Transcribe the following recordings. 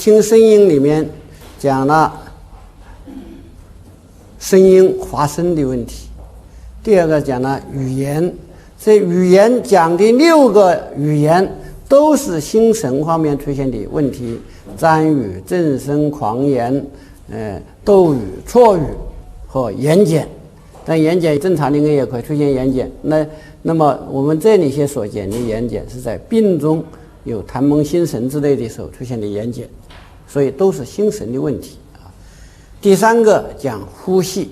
听声音里面讲了声音发声的问题，第二个讲了语言。这语言讲的6个语言都是心神方面出现的问题，占语、正声、狂言、斗语、错语和言简。但言简正常的人也可以出现言简。那么我们这里些所讲的言简是在病中有痰蒙心神之类的时候出现的言简，所以都是心神的问题啊。第3个讲呼吸，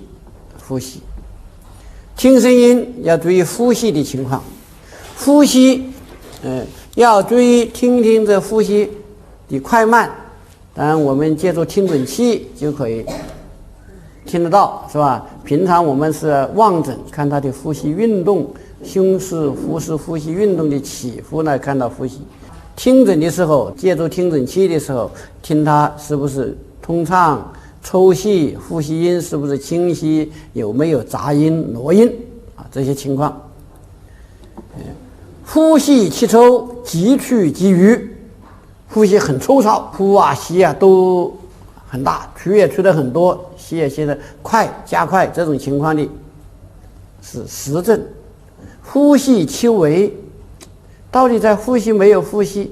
听声音要注意呼吸的情况，呼吸要注意听听这呼吸的快慢。当然我们借助听诊器就可以听得到，是吧？平常我们是望诊看他的呼吸运动，胸式、腹式呼吸运动的起伏来看到呼吸。听诊的时候，借助听诊器的时候，听他是不是通畅、抽细，呼吸音是不是清晰，有没有杂音、挪音啊，这些情况。呼吸气抽，急去急余，呼吸很抽搐，呼啊吸啊都很大，去也去的很多，吸也吸的快加快，这种情况的是实症。呼吸气微，到底在呼吸没有呼吸？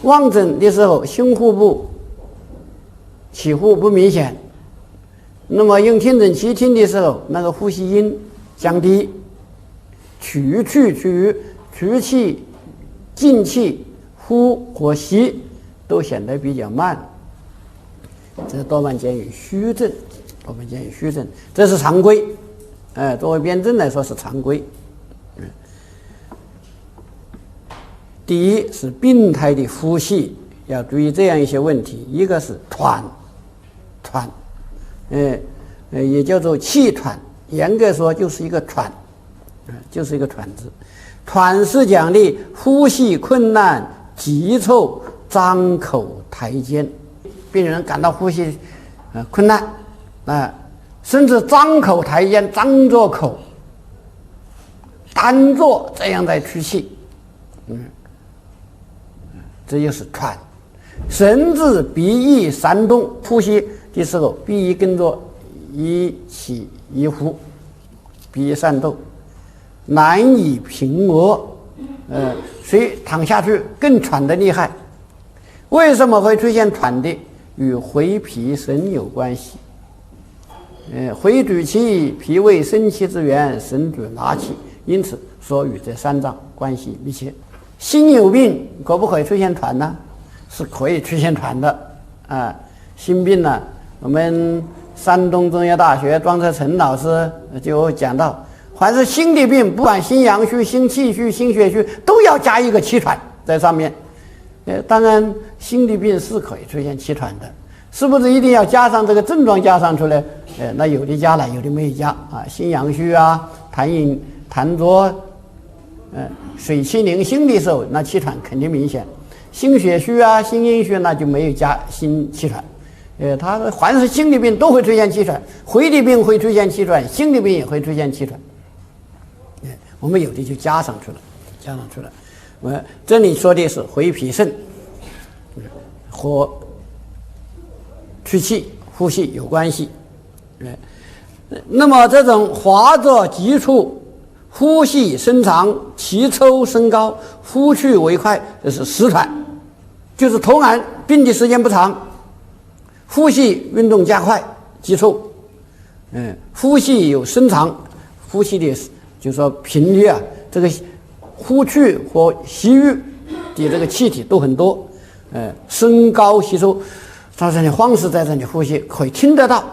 望诊的时候胸腹部起伏不明显，那么用听诊器听的时候，那个呼吸音降低，取去去取气进气呼或吸都显得比较慢，这多半见于虚症，这是常规。作为辩证来说是常规。第一是病态的呼吸，要注意这样一些问题，一个是喘，也叫做气喘，严格说就是一个喘，就是一个喘字。喘是讲的呼吸困难、急促、张口抬肩，病人感到呼吸困难甚至张口抬肩，张着口单坐这样在吐气，这就是喘。甚至鼻翼闪动，呼吸的时候鼻翼跟着一起一呼，鼻翼颤动，难以平额，所以躺下去更喘得厉害。为什么会出现喘的？与回脾神有关系。回主气，脾胃生气之源，神主纳气，因此说与这3脏关系密切。心有病可不可以出现喘呢？是可以出现喘的心病呢，我们山东中医大学庄则成老师就讲到，凡是心的病，不管心阳虚、心气虚、心血虚，都要加一个气喘在上面。当然心的病是可以出现气喘的，是不是一定要加上这个症状加上出来？那有的加了，有的没有加心阳虚痰浊水气凝心的时候，那气喘肯定明显。心血虚心阴虚，那就没有加心气喘。它凡是心的病都会出现气喘，回的病会出现气喘，心的病也会出现气喘。我们有的就加上去了。我这里说的是回脾肾和去气呼吸有关系。那么这种滑着急促，呼吸深长，气抽升高，呼去为快，这是实喘，就是头然病的时间不长，呼吸运动加快急促，呼吸有深长，呼吸的就是说频率这个呼去和吸入的这个气体都很多，升高吸收，在这里方式在这里呼吸可以听得到，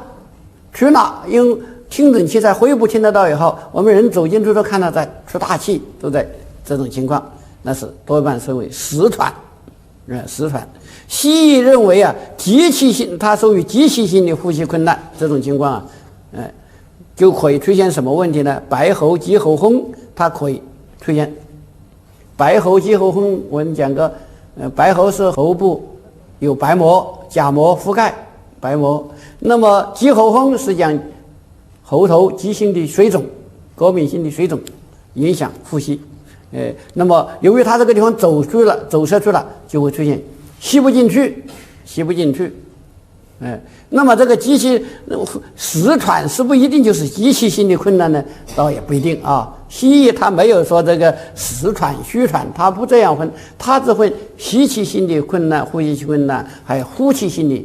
去哪用听诊器在肺部听得到以后，我们人走进去都看到在出大气，都在这种情况，那是多半称为实喘。西医认为急气性，它属于急气性的呼吸困难，这种情况就可以出现什么问题呢？白喉、急喉风，它可以出现。白喉、急喉风，我们讲过，白喉是喉部有白膜、假膜覆盖白膜，那么急喉风是讲喉头急性的水肿、过敏性的水肿影响呼吸。那么由于它这个地方走射出了，就会出现吸不进去，吸不进去。那么这个机器实喘是不是一定就是机器性的困难呢？倒也不一定啊。西医它没有说这个实喘、虚喘，它不这样分，它只分吸气性的困难、呼吸困难，还有呼气性的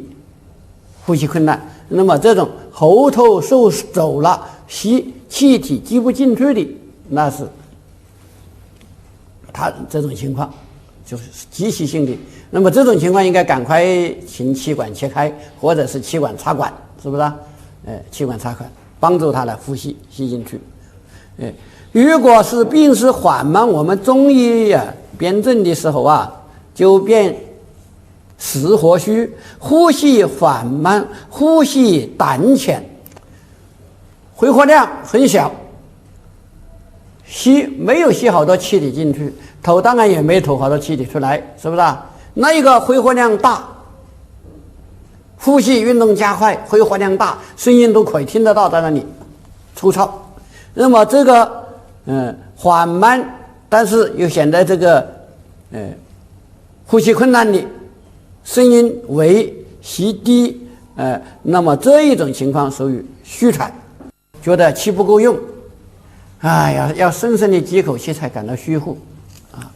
呼吸困难。那么这种喉头受肘了，吸气体挤不进去的，那是它这种情况就是机器性的。那么这种情况应该赶快请气管切开，或者是气管插管，是不是啊？气管插管帮助他来呼吸吸进去。如果是病势缓慢，我们中医辨证的时候就辨实和虚，呼吸缓慢，呼吸胆浅，回活量很小，没有吸好多气体进去，头当然也没吐好多气体出来，是不是啊？那一个回活量大，呼吸运动加快，回活量大，声音都可以听得到在那里粗糙。那么这个缓慢，但是又显得这个呼吸困难的，声音微息低，那么这一种情况属于虚喘，觉得气不够用，哎呀，要深深的几口气才感到虚乎啊，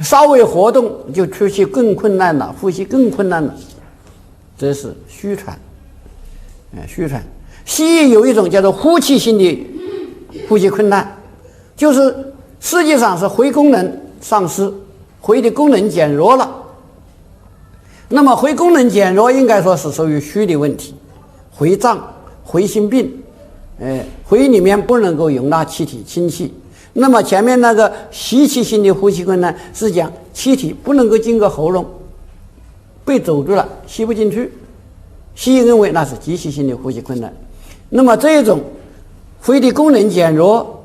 稍微活动就出气更困难了，呼吸更困难了，这是虚喘。虚喘，西医有一种叫做呼气性的呼吸困难，就是实际上是回功能丧失，回的功能减弱了。那么回功能减弱应该说是属于虚的问题，回胀、回心病，回里面不能够容纳气体氢气。那么前面那个吸气性的呼吸困难是讲气体不能够经过喉咙，被阻住了，吸不进去。西医认为那是机器性的呼吸困难。那么这种回的功能减弱，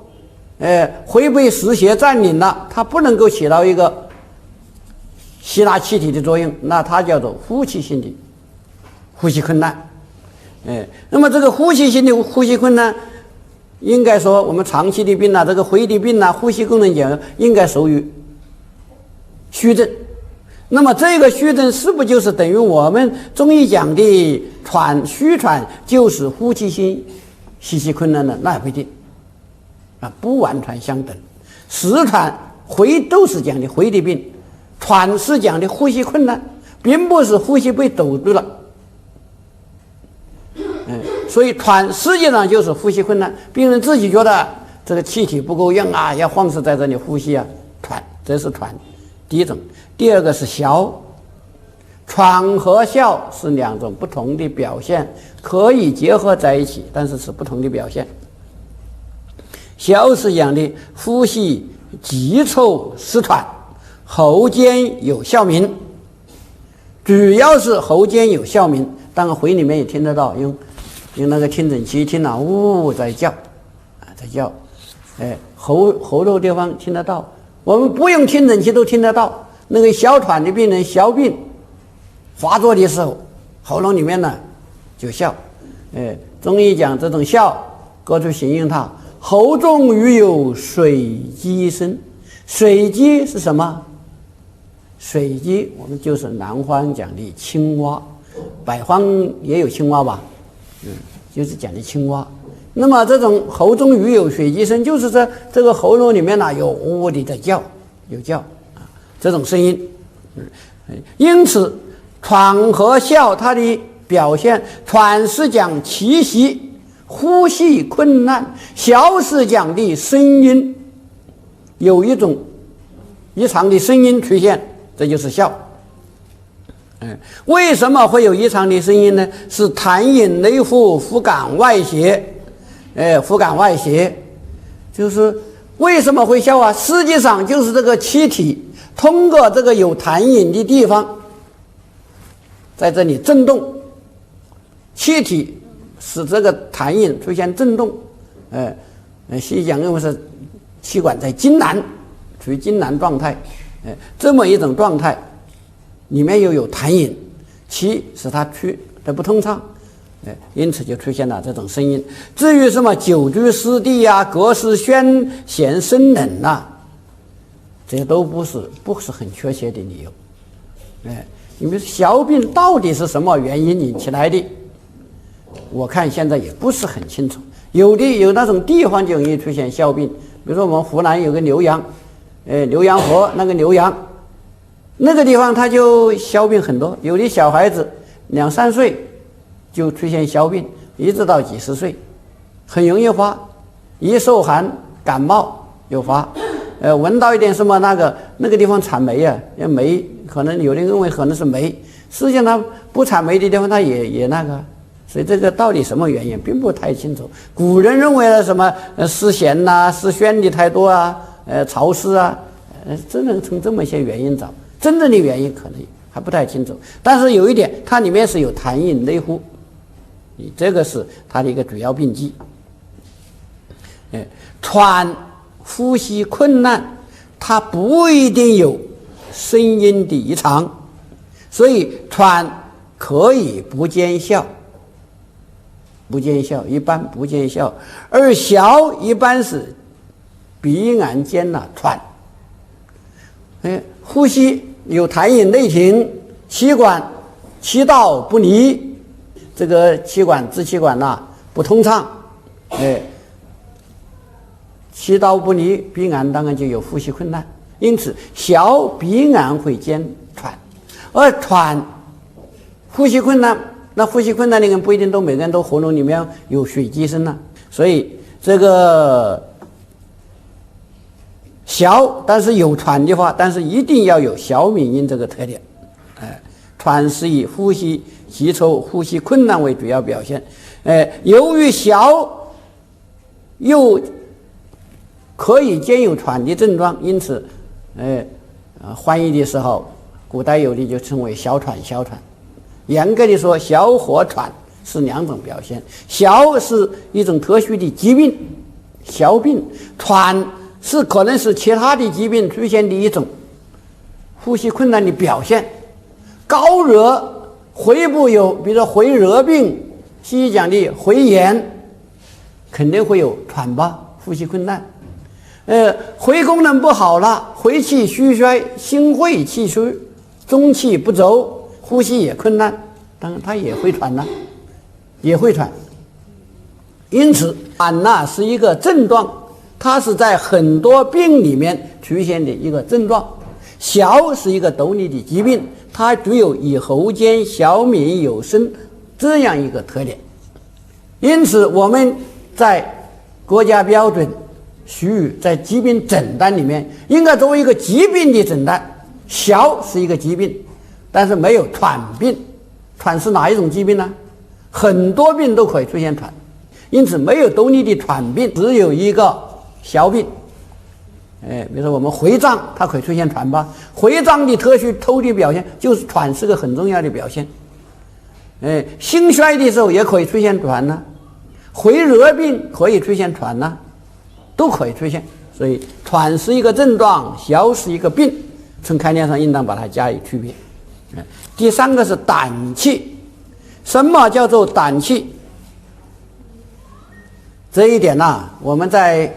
回被实邪占领了，它不能够起到一个吸纳气体的作用，那它叫做呼气性的呼吸困难。那么这个呼吸性的呼吸困难，应该说我们长期的病这个回的病呼吸功能减弱，应该属于虚症。那么这个虚症是不是就是等于我们中医讲的虚喘就是呼气性吸气困难呢？那也不一定不完全相等。实喘回都是讲的回的病，喘是讲的呼吸困难，并不是呼吸被堵住了。所以喘实际上就是呼吸困难，病人自己觉得这个气体不够用要放肆在这里呼吸喘，这是喘第一种。第二个是消，喘和消是两种不同的表现，可以结合在一起，但是是不同的表现。消是讲的呼吸急促失喘，喉间有哮鸣，主要是喉间有哮鸣，当然回里面也听得到，用那个听诊器听呜在叫在叫，喉头地方听得到，我们不用听诊器都听得到。那个小喘的病人小病发作的时候，喉咙里面呢就笑。中医讲这种笑，各处形容它，喉中余有水鸡声。水鸡是什么？水鸡我们就是南方讲的青蛙，北方也有青蛙吧？就是讲的青蛙。那么这种喉中余有水鸡声，就是在这个喉咙里面有呜的在叫，有叫这种声音。因此喘和消它的表现，喘是讲气息呼吸困难，消是讲的声音有一种异常的声音出现，这就是消。为什么会有异常的声音呢？是痰饮内服，腹感外邪。腹感外邪就是为什么会消实际上就是这个气体通过这个有痰饮的地方在这里震动，气体使这个痰饮出现震动。西医讲认为是气管在痉挛，处于痉挛状态。这么一种状态里面又有痰饮，气使它去的不通畅，因此就出现了这种声音。至于什么久居湿地隔湿宣咸生冷这些都不是很确切的理由。你们小病到底是什么原因引起来的？我看现在也不是很清楚。有那种地方就容易出现小病，比如说我们湖南有个浏阳，浏阳河那个浏阳，那个地方它就小病很多，有的小孩子2、3岁就出现小病，一直到几十岁，很容易发，一受寒感冒就发。闻到一点什么那个地方产霉啊，霉可能有人认为可能是霉，实际上它不产霉的地方它也那个，所以这个到底什么原因并不太清楚。古人认为了什么湿咸呐、湿宣的太多啊，潮湿啊，只能从这么一些原因找，真正的原因可能还不太清楚。但是有一点，它里面是有痰饮内呼，这个是它的一个主要病机。喘呼吸困难，它不一定有声音的异常，所以喘可以不见效，一般不见效。而小一般是鼻癌间喘，呼吸有痰饮内停，气管气道不离，这个气管支气管不通畅，气道不离，鼻癌当然就有呼吸困难。因此小鼻癌会兼喘，而喘呼吸困难，那呼吸困难的人不一定每个人都喉咙里面有水积声所以这个小但是有喘的话，但是一定要有小敏音这个特点。喘是以呼吸急促、呼吸困难为主要表现。由于小又可以兼有喘的症状，因此翻译的时候古代有的就称为小喘。严格的说，小和喘是2种表现。小是一种特殊的疾病，小病；喘是可能是其他的疾病出现的一种呼吸困难的表现。高热肺部有，比如说肺热病，西医讲的肺炎，肯定会有喘吧，呼吸困难。肺功能不好了，肺气虚衰，心肺气虚，中气不走，呼吸也困难，当然它也会喘也会喘。因此喘是一个症状，它是在很多病里面出现的一个症状。小是一个独立的疾病，它具有以喉间小敏有声这样一个特点。因此我们在国家标准属于在疾病诊断里面应该作为一个疾病的诊断。小是一个疾病，但是没有喘病。喘是哪一种疾病呢？很多病都可以出现喘，因此没有独立的喘病，只有一个小病。比如说我们回胀，它可以出现喘吧。回胀的特殊透的表现就是喘是个很重要的表现。心衰的时候也可以出现喘回热病可以出现喘都可以出现。所以喘是一个症状，小是一个病，从概念上应当把它加以区别。第3个是胆气。什么叫做胆气？这一点我们在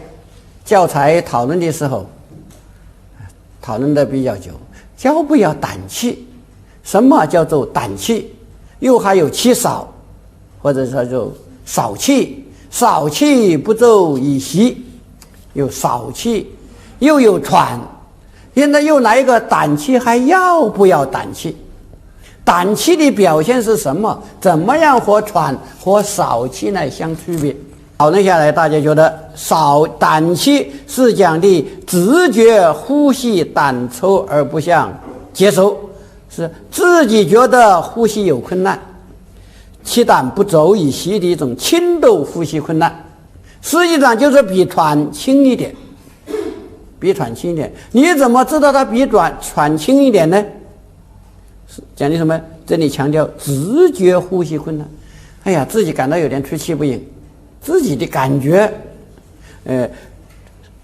教材讨论的时候讨论的比较久，教不要胆气。什么叫做胆气？又还有气少，或者说就少气，少气不走以息，有少气又有喘。现在又来一个胆气，还要不要胆气？胆气的表现是什么？怎么样和喘和少气来相区别？讨论下来，大家觉得胆气是讲的直觉呼吸胆抽而不想接收，是自己觉得呼吸有困难，气胆不走以息的一种轻度呼吸困难。实际上就是比喘轻一点，你怎么知道它比喘轻一点呢？讲的什么？这里强调直觉呼吸困难。自己感到有点出气不盈，自己的感觉，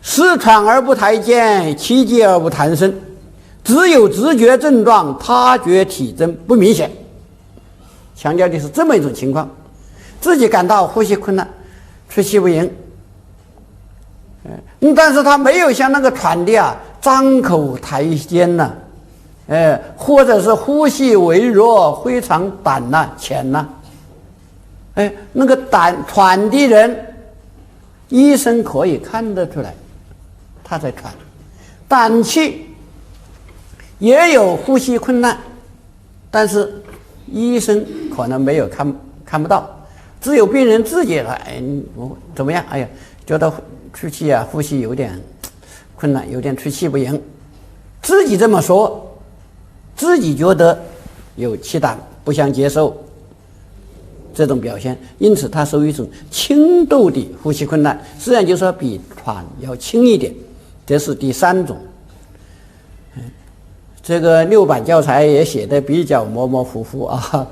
失喘而不抬肩，气结而不弹声，只有直觉症状，他觉体征不明显。强调的是这么一种情况，自己感到呼吸困难，出气不盈，但是他没有像那个喘的张口抬肩或者是呼吸微弱，非常短浅那个喘的人，医生可以看得出来他在喘，胆气也有呼吸困难，但是医生可能没有看不到，只有病人自己怎么样？哎呀，觉得出气呼吸有点困难，有点出气不赢，自己这么说，自己觉得有气胆，不想接受这种表现，因此它属于一种轻度的呼吸困难，实际上就是说比喘要轻一点，这是第3种。这个6版教材也写的比较模模糊糊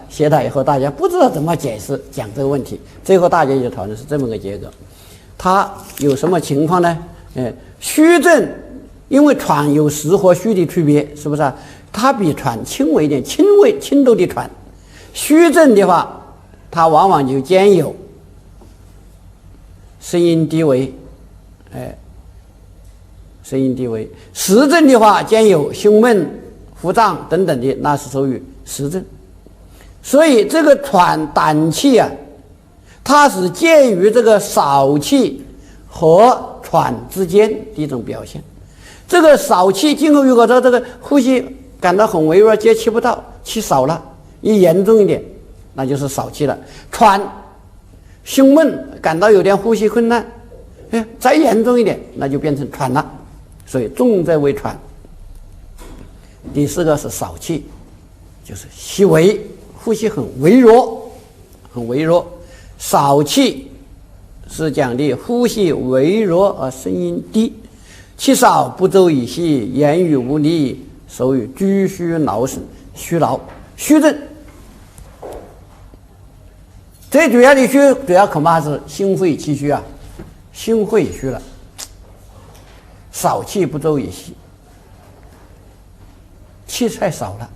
写了以后大家不知道怎么解释讲这个问题，最后大家就讨论是这么个结果。它有什么情况呢？虚症，因为喘有实和虚的区别，是不是它比喘轻微一点，轻度的喘。虚症的话，它往往就兼有声音低微，声音低微。实症的话，兼有胸闷、腹胀等等的，那是属于实症。所以这个喘胆气它是介于这个少气和喘之间的一种表现。这个少气，今后如果说这个呼吸感到很微弱，接气不到，气少了，一严重一点，那就是少气了。喘、胸闷，感到有点呼吸困难，再严重一点，那就变成喘了。所以重则为喘。第4个是少气，就是细微，呼吸很微弱，很微弱。少气是讲的呼吸微弱而声音低，气少不周以息，言语无力，属于居虚劳神，虚劳虚症。最主要的虚，主要恐怕是心肺气虚心肺虚了，少气不周以息，气太少了，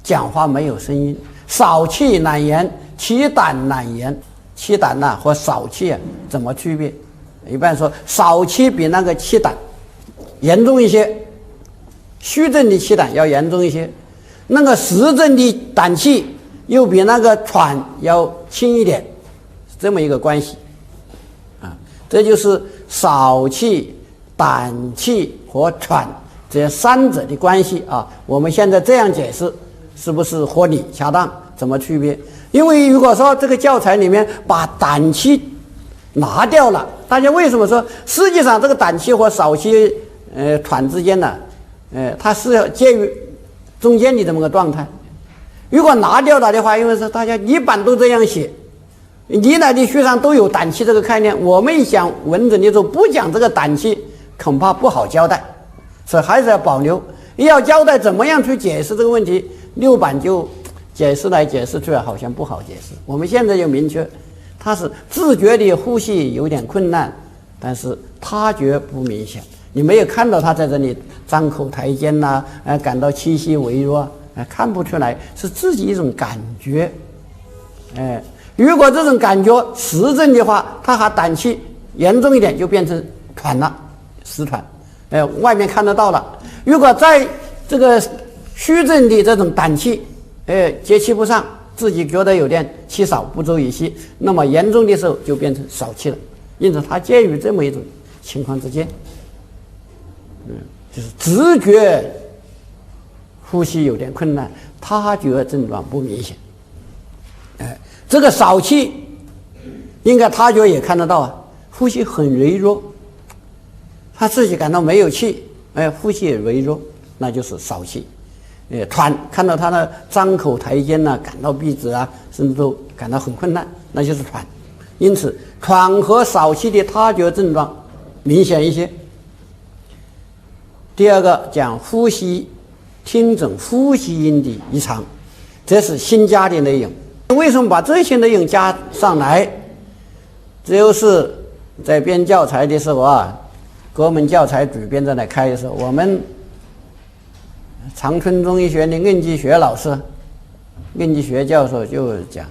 讲话没有声音，少气难言，气胆难言。气胆和少气怎么区别？一般说少气比那个气胆严重一些，虚症的气胆要严重一些，那个实症的胆气又比那个喘要轻一点，是这么一个关系这就是少气、胆气和喘这3者的关系我们现在这样解释是不是合理恰当？怎么区别？因为如果说这个教材里面把胆气拿掉了，大家为什么说实际上这个胆气和少气喘之间呢它是介于中间的这么个状态。如果拿掉了的话，因为是大家一般都这样写，历来的书上都有胆气这个概念，我们讲文整的时候不讲这个胆气恐怕不好交代，所以还是要保留。要交代怎么样去解释这个问题，6版就解释来解释去好像不好解释。我们现在就明确，他是自觉的呼吸有点困难，但是他觉不明显，你没有看到他在这里张口抬肩感到气息微弱看不出来，是自己一种感觉。如果这种感觉实症的话，他还胆气严重一点，就变成喘了，实喘。外面看得到了。如果在这个虚症的这种胆气接气不上，自己觉得有点气少不周以息，那么严重的时候就变成少气了。因此它介于这么一种情况之间，就是直觉呼吸有点困难，他觉症状不明显。这个少气应该他觉也看得到呼吸很微弱，他自己感到没有气，呼吸也微弱，那就是少气。喘，看到他的张口抬肩感到闭止甚至都感到很困难，那就是喘。因此喘和少气的他觉症状明显一些。第2个讲呼吸听诊呼吸音的异常，这是新加的内容。为什么把这些内容加上来？这就是在编教材的时候各门教材主编在那开的时候，我们长春中医学的任继学老师、任继学教授就讲，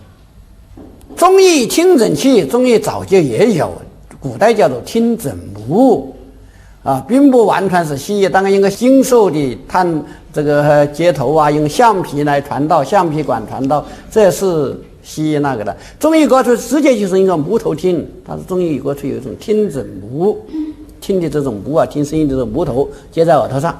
中医听诊器，中医早就也有，古代叫做听诊仪并不完全是西医。当然，用个金属的探这个接头啊，用橡皮来传导，橡皮管传导，这是西医那个的。中医国粹直接就是一个木头听，它是中医国粹有一种听诊木，听的这种木啊，听声音的这种木头接在耳朵上，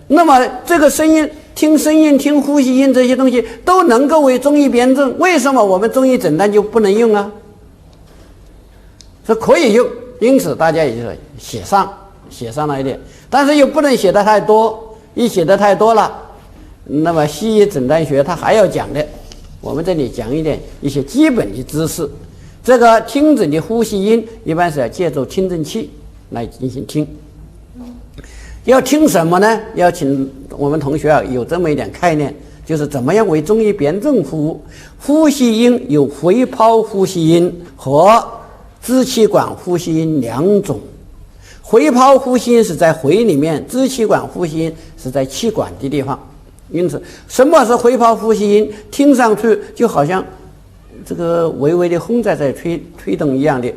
那么这个声音、听声音、听呼吸音这些东西都能够为中医辩证，为什么我们中医诊断就不能用啊？是可以用，因此大家也就写上了一点，但是又不能写得太多，一写得太多了，那么西医诊断学它还要讲的，我们这里讲一些基本的知识。这个听诊的呼吸音一般是要借助听诊器来进行听。要听什么呢？要请我们同学有这么一点概念，就是怎么样为中医辩证服务。呼吸音有回泡呼吸音和支气管呼吸音两种。回泡呼吸音是在回里面，支气管呼吸音是在气管的地方。因此，什么是回泡呼吸音？听上去就好像这个微微的风在吹动一样的，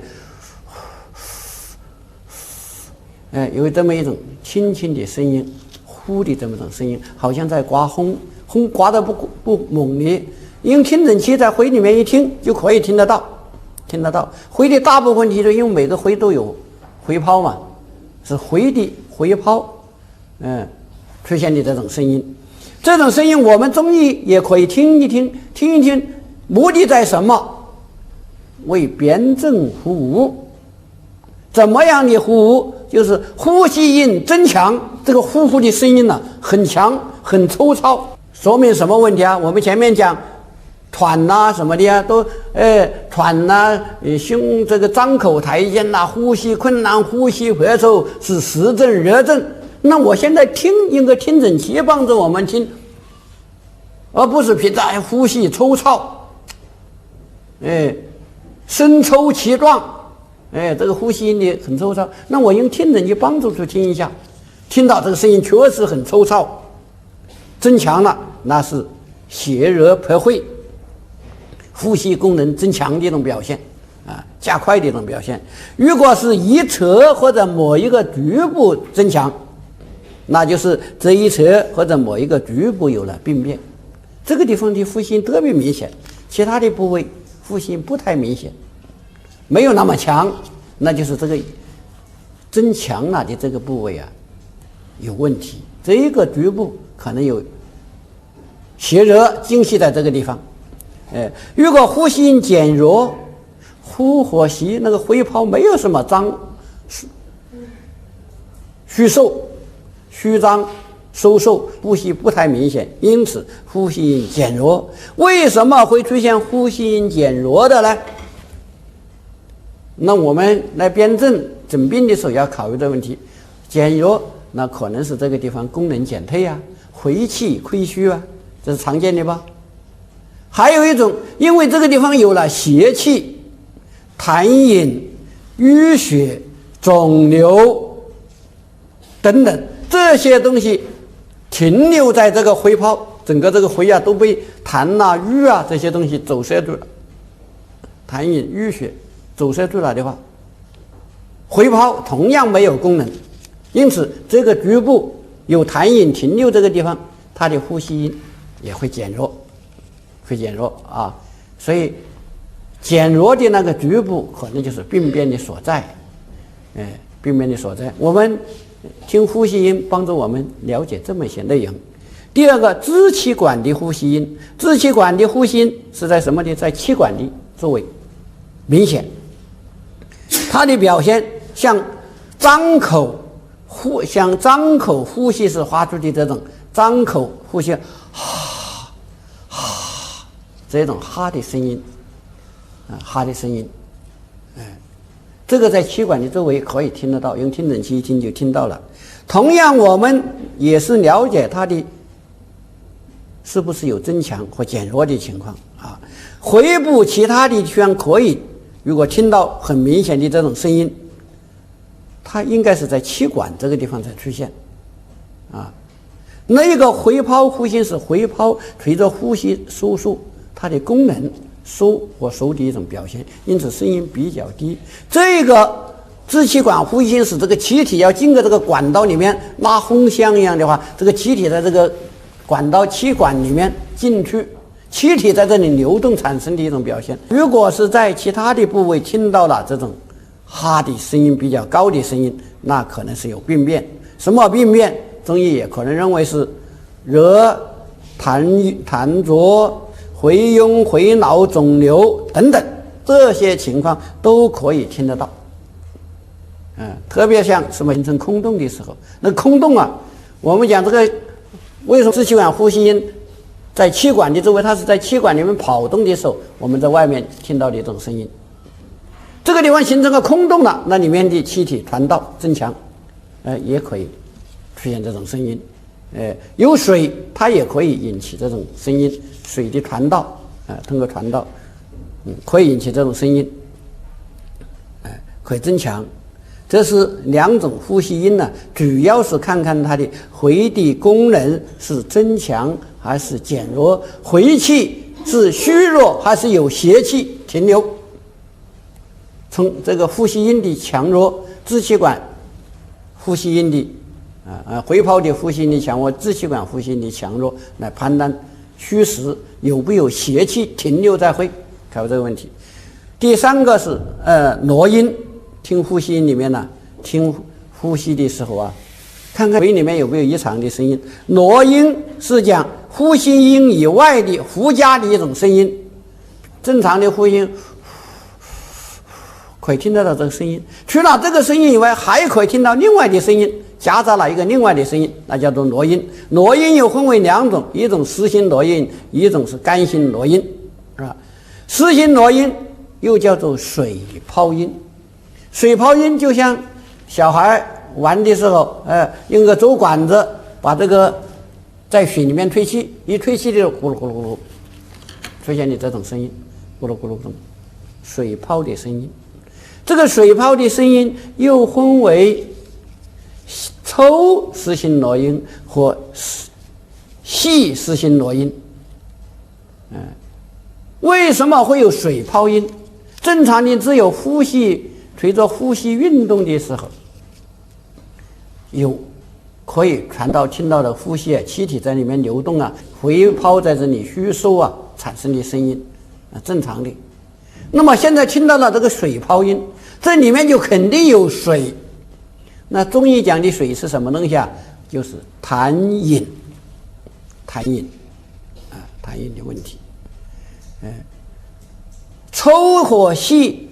有这么一种轻轻的声音，呼的这么一种声音，好像在刮风，风刮得不猛烈。用听诊器在回里面一听就可以听得到。回的大部分题就因为每个回都有回泡嘛，是回的回泡，出现的这种声音。这种声音我们中医也可以听一听，目的在什么？为辩证服务。怎么样的服务？就是呼吸音增强，这个呼的声音呢，很强很粗糙，说明什么问题啊？我们前面讲喘呐什么的啊，都喘呐，胸这个张口抬肩呐，呼吸困难，呼吸咳嗽是实症热症。那我现在用个听诊器帮着我们听，而不是平常呼吸粗糙，声抽气壮，这个呼吸音的很粗糙。那我用听诊器帮助去听一下，听到这个声音确实很粗糙，增强了，那是血热破会，呼吸功能增强的一种表现加快的一种表现。如果是一侧或者某一个局部增强，那就是这一侧或者某一个局部有了病变，这个地方的呼吸音特别明显，其他的部位呼吸音不太明显，没有那么强，那就是这个增强了的这个部位有问题，这一个局部可能有血热精细在这个地方。如果呼吸音减弱，呼和吸那个回泡没有什么虚张收缩，呼吸不太明显，因此呼吸音减弱。为什么会出现呼吸音减弱的呢？那我们来辩证诊病的时候要考虑的问题，减弱那可能是这个地方功能减退回气亏虚这是常见的吧。还有一种，因为这个地方有了邪气、痰饮、淤血、肿瘤等等这些东西停留在这个回泡，整个这个回都被痰瘀这些东西走摄住了，痰饮淤血走摄住了的话，回泡同样没有功能，因此这个局部有痰饮停留这个地方，它的呼吸音也会减弱，所以减弱的那个局部可能就是病变的所在，我们听呼吸音帮助我们了解这么一些内容。第二个，支气管的呼吸音，支气管的呼吸音是在什么地？在气管的周围明显，它的表现像张口呼吸时发出的这种张口呼吸这种哈的声音，这个在气管的周围可以听得到，用听诊器一听就听到了。同样，我们也是了解它的是不是有增强或减弱的情况回部其他的地方可以，如果听到很明显的这种声音，它应该是在气管这个地方才出现那个回泡呼吸是回泡随着呼吸收缩，它的功能收或收的一种表现，因此声音比较低。这个支气管呼吸音是这个气体要经过这个管道里面，拉风箱一样的话，这个气体在这个管道气管里面进去，气体在这里流动产生的一种表现。如果是在其他的部位听到了这种哈的声音比较高的声音，那可能是有病变。什么病变？中医也可能认为是热、痰浊、回痈、回脑、肿瘤等等，这些情况都可以听得到。特别像什么形成空洞的时候，那空洞啊，我们讲这个为什么支气管呼吸音在气管的周围，它是在气管里面跑动的时候，我们在外面听到的这种声音。这个地方形成个空洞了，那里面的气体传导增强，也可以出现这种声音。有水，它也可以引起这种声音，水的传导，通过传导，可以引起这种声音，可以增强。这是两种呼吸音呢，主要是看看它的回的功能是增强还是减弱，回气是虚弱还是有邪气停留。从这个呼吸音的强弱，支气管呼吸音的回泡的呼吸音的强弱，支气管呼吸音的强弱来判断虚实有没有邪气停留在肺，考这个问题。第三个是挪音。听呼吸音里面呢，听呼吸的时候啊，看看肺里面有没有异常的声音。挪音是讲呼吸音以外的附加的一种声音，正常的呼吸音可以听得到这个声音，除了这个声音以外，还可以听到另外的声音，夹杂了一个另外的声音，那叫做挪音。挪音又分为两种，一种实心挪音，一种是干性挪音，是吧？实心挪音又叫做水泡音。水泡音就像小孩玩的时候，用个竹管子把这个在水里面吹气，一吹气就咕噜咕噜咕噜，出现的这种声音，咕噜咕噜咕噜，水泡的声音。这个水泡的声音又分为抽实心挪音和细实心挪音。为什么会有水泡音？正常的只有呼吸。随着呼吸运动的时候，有可以传到听到的呼吸气体在里面流动啊，回泡在这里虚收啊，产生的声音正常的。那么现在听到了这个水泡音，这里面就肯定有水。那中医讲的水是什么东西啊？就是痰饮，痰饮的问题。抽和细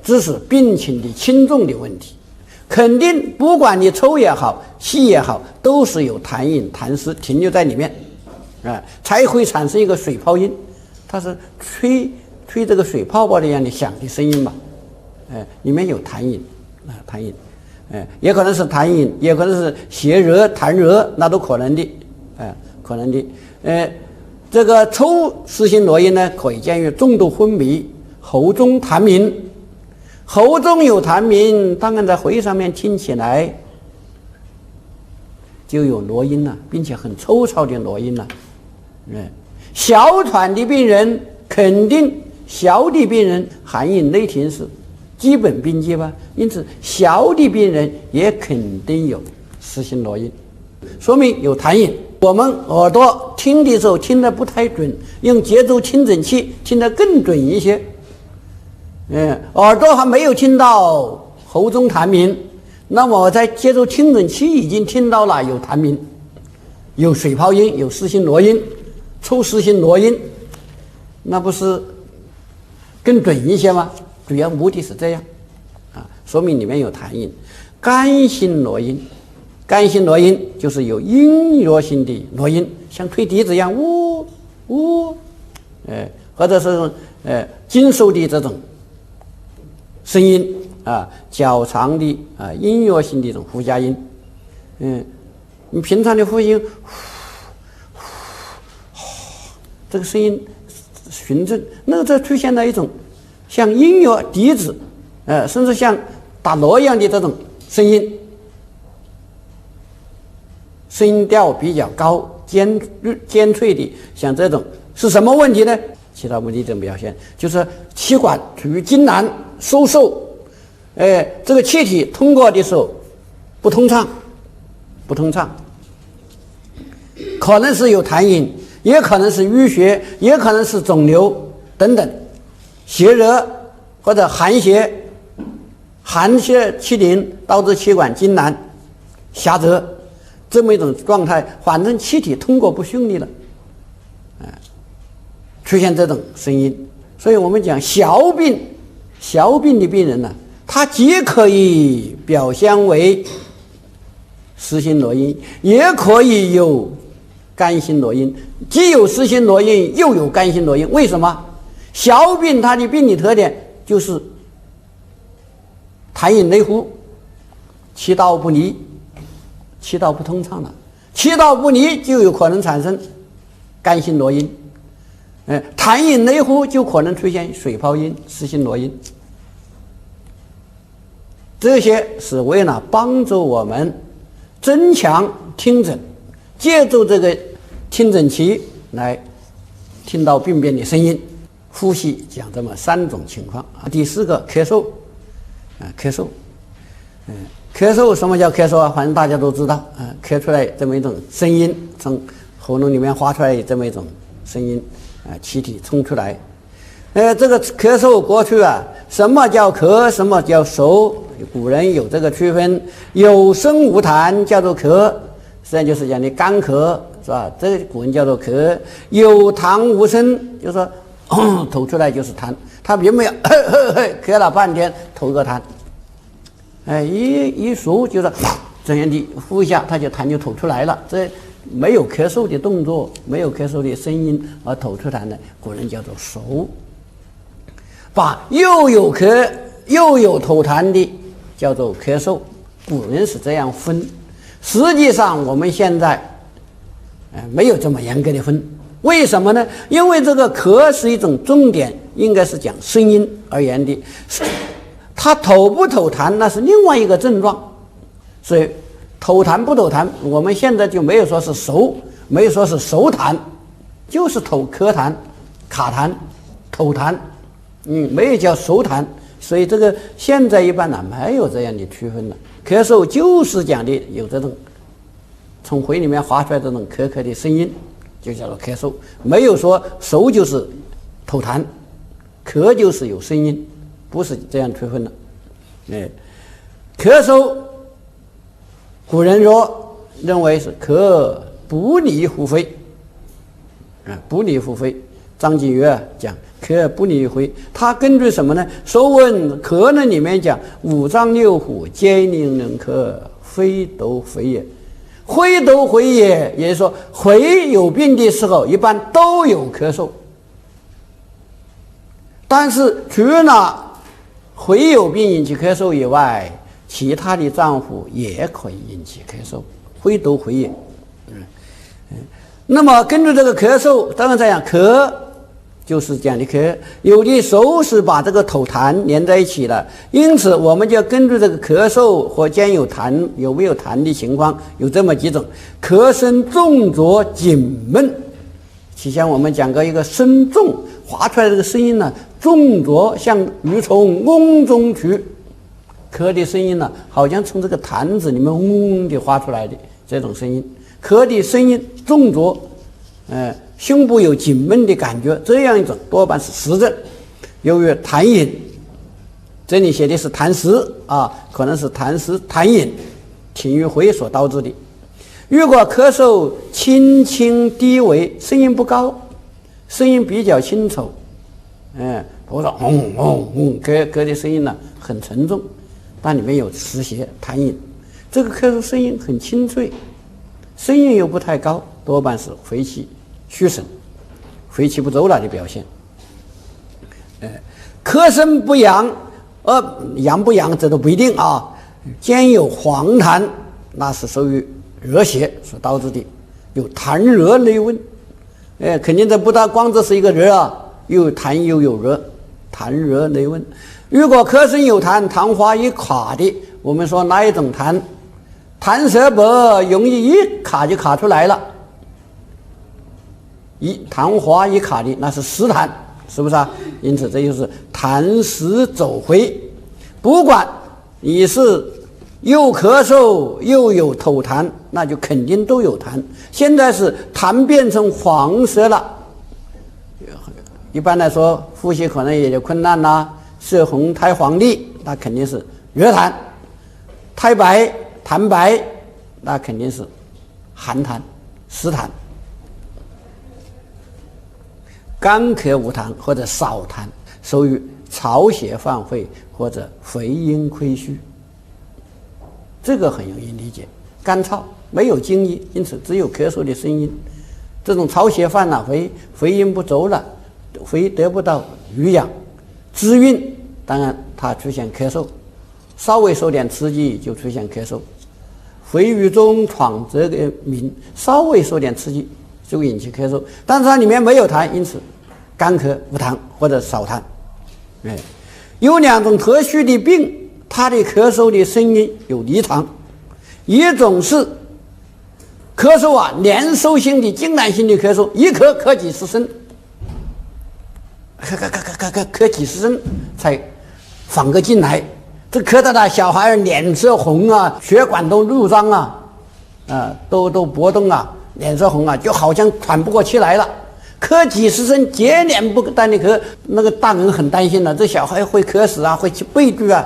只是病情的轻重的问题，肯定不管你抽也好，细也好，都是有痰饮、痰湿停留在里面，才会产生一个水泡音。它是吹这个水泡泡的样的响的声音嘛，里面有痰饮痰饮，也可能是痰饮，也可能是邪热、痰热，那都可能的，可能的。这个抽实心挪音呢，可以见于重度昏迷、喉中痰鸣。喉中有痰鸣，当然在肺上面听起来就有挪音了，并且很抽糙的挪音了。小喘的病人肯定，小的病人含饮内停是基本病机吧，因此小的病人也肯定有实心挪音，说明有痰饮。我们耳朵听的时候听得不太准，用节奏听诊器听得更准一些。耳朵还没有听到喉中痰鸣，那么我在接受听诊器已经听到了有痰鸣，有水泡音，有实心挪音，抽实心挪音，那不是更准一些吗？主要目的是这样说明里面有痰饮。干性挪音，干性挪音就是有音乐性的挪音，像吹笛子一样，呜呜，或者是金属的这种声音较长的音乐性的一种呼加音。你平常的呼吸，这个声音循正，那个这出现了一种像音乐笛子，甚至像打锣一样的这种声音，声音调比较高，尖脆的，像这种是什么问题呢？其他目的这种表现就是气管处于痉挛收缩，这个气体通过的时候不通畅，可能是有痰饮，也可能是淤血，也可能是肿瘤等等，邪热或者寒邪气凝导致气管痉挛狭窄，这么一种状态，反正气体通过不顺利了，出现这种声音。所以我们讲小病的病人呢，他既可以表现为湿性络音，也可以有干性络音，既有湿性络音又有干性络音。为什么？小病它的病理特点就是痰饮内糊，气道不利，气道不通畅了，气道不利就有可能产生干性络音，痰饮内糊就可能出现水泡音、湿性络音。这些是为了帮助我们增强听诊，借助这个听诊器来听到病变的声音。呼吸讲这么3种情况。第4个咳嗽，咳嗽什么叫咳嗽啊？反正大家都知道，咳出来这么一种声音，从喉咙里面发出来这么一种声音，气体冲出来。这个咳嗽过去啊，什么叫咳，什么叫嗽？古人有这个区分，有声无痰叫做咳，实际上就是讲的干咳，是吧？这个古人叫做咳。有痰无声，就是说吐出来就是痰，他并没有咳了半天吐个痰，一数就是这样的呼一下，他就痰就吐出来了。这没有咳嗽的动作，没有咳嗽的声音而吐出痰的，古人叫做嗽。把又有咳又有吐痰的叫做咳嗽，古人是这样分。实际上我们现在没有这么严格的分。为什么呢？因为这个咳是一种重点，应该是讲声音而言的，它吐不吐痰那是另外一个症状。所以吐痰不吐痰，我们现在就没有说是嗽，没有说是嗽痰，就是咳痰、卡痰、吐痰，没有叫嗽痰。所以这个现在一般呢没有这样的区分了。咳嗽就是讲的有这种从肺里面发出来这种咳咳的声音，就叫做咳嗽，没有说嗽就是吐痰，咳就是有声音，不是这样区分的。咳嗽古人认为是咳不离乎肺，不离乎肺。张景岳讲咳不离肺，他根据什么呢？《说问咳论》里面讲五脏六腑皆令人咳，非斗肺也。非斗肺也，也就是说肺有病的时候一般都有咳嗽，但是除了肺有病引起咳嗽以外，其他的脏腑也可以引起咳嗽，非斗肺也。那么根据这个咳嗽，当然这样咳就是讲的咳，有的嗽是把这个吐痰连在一起了，因此我们就根据这个咳嗽和间有痰有没有痰的情况，有这么几种：咳声重浊紧闷。之前我们讲过一个声重，发出来这个声音呢，重浊像鱼从瓮中取，咳的声音呢，好像从这个坛子里面嗡的发出来的这种声音。咳的声音重浊，胸部有紧闷的感觉，这样一种多半是实症。由于痰饮，这里写的是痰湿啊，可能是痰湿痰饮停于肺所导致的。如果咳嗽轻轻低微，声音不高，声音比较清楚，不是咳的声音呢很沉重，但里面有湿邪痰饮，这个咳嗽声音很清脆，声音又不太高，多半是肺气虚损、肺气不周了的表现。咳声不扬，扬不扬这都不一定啊。兼有黄痰，那是属于热邪所导致的，有痰热内温。肯定这不但光这是一个热啊，又有痰又有热，痰热内温。如果咳声有痰，痰花一卡的，我们说哪一种痰？痰色薄，容易一卡就卡出来了。痰花一卡的那是湿痰，是不是啊？因此这就是痰湿走肺。不管你是又咳嗽又有吐痰，那就肯定都有痰。现在是痰变成黄色了，一般来说呼吸可能也有困难啦，色红苔黄腻，那肯定是热痰；苔白痰白，那肯定是寒痰湿痰。干咳无痰或者少痰，属于潮血犯肺或者回阴亏虚，这个很容易理解。干燥没有津液，因此只有咳嗽的声音。这种潮血犯了，回阴不足了，肺得不到濡养滋润，当然它出现咳嗽，稍微受点刺激就出现咳嗽。肺郁中闯这个鸣，稍微受点刺激就会引起咳嗽，但是它里面没有痰，因此干咳无痰或者少痰。有两种特殊的病，它的咳嗽的声音有离常，一种是咳嗽连收性的痉挛性的咳嗽，一咳几十声，咳几十声才放个进来，这咳到小孩脸色红啊，血管都怒张啊，都波动啊，脸色红啊，就好像喘不过气来了。咳几十声接连不断的咳，那个大人很担心了，这小孩会咳死啊，会起悲剧啊。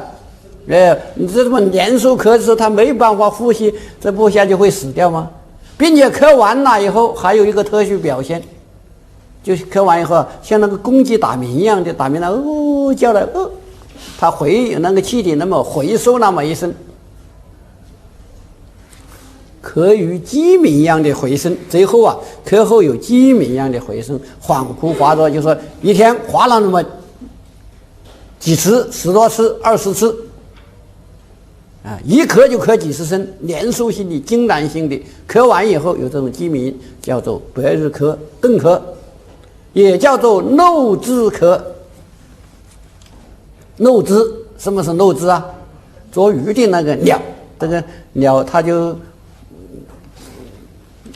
你这么连收咳的时候，他没办法呼吸，这不下去会死掉吗？并且咳完了以后还有一个特殊表现，就是咳完以后像那个公鸡打鸣一样的打鸣了，叫了它那个气体那么回收那么一声，咳与鸡鸣一样的回声，最后咳后有鸡鸣一样的回声，恍惚划着，就说一天划了那么几次，10多次20次一咳就咳几十声，连收性的痉挛性的，咳完以后有这种鸡鸣，叫做白日咳、邓咳，也叫做漏枝咳。漏枝，什么是漏枝啊？捉鱼的那个鸟，这个鸟它就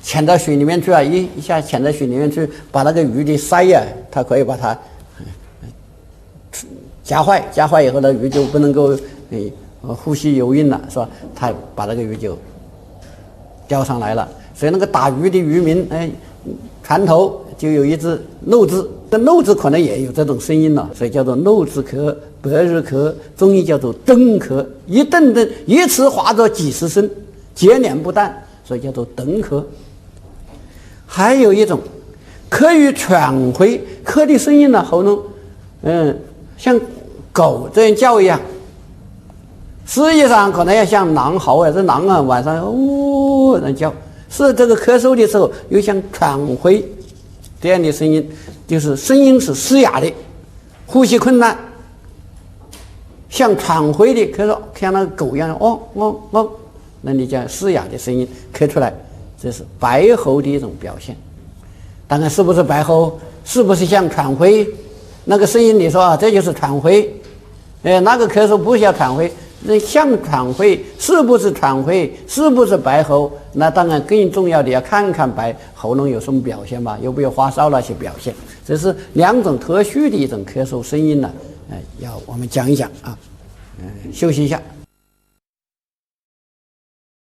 潜到水里面去一下潜到水里面去，把那个鱼的鳃它可以把它夹坏以后，那鱼就不能够呼吸游泳了，是吧？它把那个鱼就钓上来了。所以那个打鱼的渔民，船头就有一只漏枝，这漏枝可能也有这种声音了，所以叫做漏枝咳、白日咳，中医叫做登咳，一蹬一次划着几十声，接连不断，所以叫做登咳。还有一种咳与喘回，咳的声音呢，喉咙像狗这样叫一样，实际上可能要像狼嚎这狼晚上那叫，是这个咳嗽的时候又像喘回这样的声音，就是声音是嘶哑的，呼吸困难，像喘回的咳嗽，像那个狗一样那你叫嘶哑的声音咳出来，这是白喉的一种表现。当然是不是白喉，是不是像喘回那个声音你说这就是喘回，那个咳嗽不是要喘回，那像喘回，是不是喘回，是不是白喉，那当然更重要的要看看喉咙有什么表现吧，有没有发烧那些表现。这是两种特殊的一种咳嗽声音呢，要我们讲一讲休息一下。